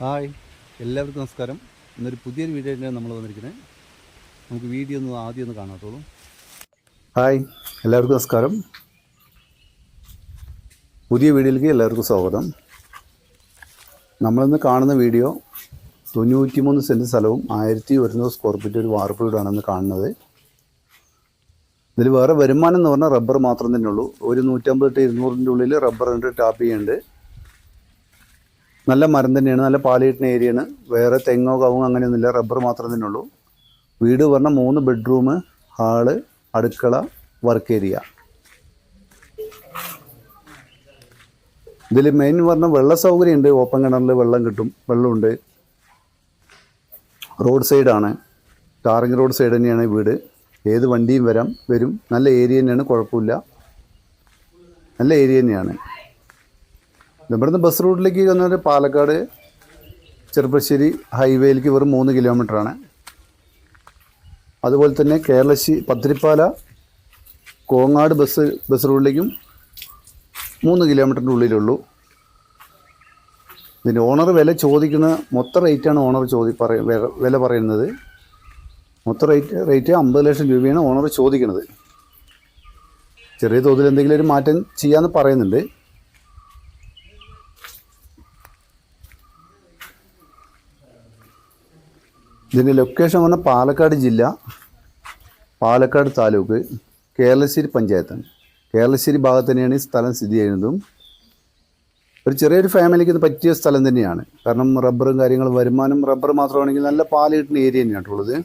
Hi, എല്ലാവർക്കും നമസ്കാരം. ഇന്നൊരു പുതിയൊരു വീഡിയോയിലാണ് നമ്മൾ വന്നിരിക്കുന്നത്. നമുക്ക് വീഡിയോ ആദ്യം ഒന്ന് കാണാത്തോളൂ. ഹായ്, എല്ലാവർക്കും നമസ്കാരം. പുതിയ വീഡിയോയിലേക്ക് എല്ലാവർക്കും സ്വാഗതം. നമ്മളിന്ന് കാണുന്ന വീഡിയോ 93 സെൻറ്റ് സ്ഥലവും 1100 സ്ക്വയർ ഫീറ്റ് ഒരു വാർപ്പ് വീടാണെന്ന് കാണുന്നത്. ഇതിൽ വേറെ വരുമാനം എന്ന് പറഞ്ഞാൽ റബ്ബർ മാത്രം തന്നെ ഉള്ളൂ. ഒരു 150 to 200 ഉള്ളിൽ റബ്ബർ ഉണ്ട്, ടാപ്പ് ചെയ്യുന്നുണ്ട്. നല്ല മരം തന്നെയാണ്, നല്ല പാലിയിട്ടുന്ന ഏരിയയാണ്. വേറെ തെങ്ങോ കവുങ്ങോ അങ്ങനെയൊന്നുമില്ല, റബ്ബർ മാത്രം തന്നെ ഉള്ളൂ. വീട് പറഞ്ഞാൽ 3 ബെഡ്റൂം, ഹാള്, അടുക്കള, വർക്ക് ഏരിയ. ഇതിൽ മെയിൻ പറഞ്ഞാൽ വെള്ള സൗകര്യമുണ്ട്. ഓപ്പൺ കിണറിൽ വെള്ളം കിട്ടും, വെള്ളമുണ്ട്. റോഡ് സൈഡാണ്, ടാറിങ് റോഡ് സൈഡ് തന്നെയാണ് വീട്. ഏത് വണ്ടിയും വരും. നല്ല ഏരിയ തന്നെയാണ്, കുഴപ്പമില്ല, നല്ല ഏരിയ തന്നെയാണ്. ഇവിടുന്ന് ബസ് റൂട്ടിലേക്ക് വന്നത് പാലക്കാട് ചെറുപ്പശ്ശേരി ഹൈവേയിലേക്ക് വെറും 3 കിലോമീറ്ററാണ്. അതുപോലെ തന്നെ പത്തിരിപ്പാല കോങ്ങാട് ബസ് റൂട്ടിലേക്കും 3 കിലോമീറ്ററിൻ്റെ ഉള്ളിലുള്ളൂ. ഇതിൻ്റെ ഓണർ വില ചോദിക്കുന്ന മൊത്തം റേറ്റാണ് ഓണർ വില പറയുന്നത്. മൊത്തം റേറ്റ് 50 ലക്ഷം രൂപയാണ് ഓണർ ചോദിക്കുന്നത്. ചെറിയ തോതിൽ എന്തെങ്കിലും ഒരു മാറ്റം ചെയ്യാമെന്ന് പറയുന്നുണ്ട്. ഇതിൻ്റെ ലൊക്കേഷൻ പറഞ്ഞാൽ പാലക്കാട് ജില്ല, പാലക്കാട് താലൂക്ക്, കേരളശ്ശേരി പഞ്ചായത്താണ്. കേരളശ്ശേരി ഭാഗത്ത് തന്നെയാണ് ഈ സ്ഥലം സ്ഥിതി ചെയ്യുന്നതും. ഒരു ചെറിയൊരു ഫാമിലിക്ക് ഇത് പറ്റിയ സ്ഥലം തന്നെയാണ്. കാരണം റബ്ബറും കാര്യങ്ങളും, വരുമാനം റബ്ബർ മാത്രമാണെങ്കിൽ നല്ല പാല് കിട്ടുന്ന ഏരിയ തന്നെയാണുള്ളത്.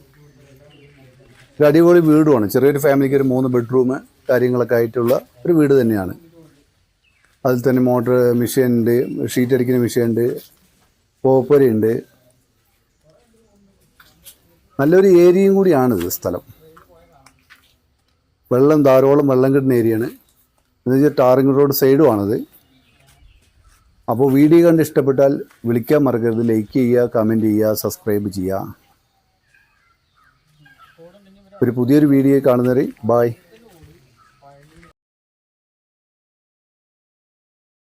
ഒരു അടിപൊളി വീടുമാണ്. ചെറിയൊരു ഫാമിലിക്ക് ഒരു 3 ബെഡ്റൂം കാര്യങ്ങളൊക്കെ ആയിട്ടുള്ള ഒരു വീട് തന്നെയാണ്. അതിൽ തന്നെ മോട്ടർ മെഷീൻ ഉണ്ട്, ഷീറ്റ് അടിക്കുന്ന മെഷീൻ ഉണ്ട്, പോപ്പരയുണ്ട്. നല്ലൊരു ഏരിയയും കൂടിയാണിത് സ്ഥലം. ധാരാളം വെള്ളം കിട്ടുന്ന ഏരിയയാണ്. എന്ന് വെച്ചാൽ ടാറിങ് റോഡ് സൈഡുമാണിത്. അപ്പോൾ വീഡിയോ കണ്ട് ഇഷ്ടപ്പെട്ടാൽ വിളിക്കാൻ മറക്കരുത്. ലൈക്ക് ചെയ്യുക, കമൻറ്റ് ചെയ്യുക, സബ്സ്ക്രൈബ് ചെയ്യുക. ഒരു പുതിയൊരു വീഡിയോ കാണുന്നവരെ ബായ്.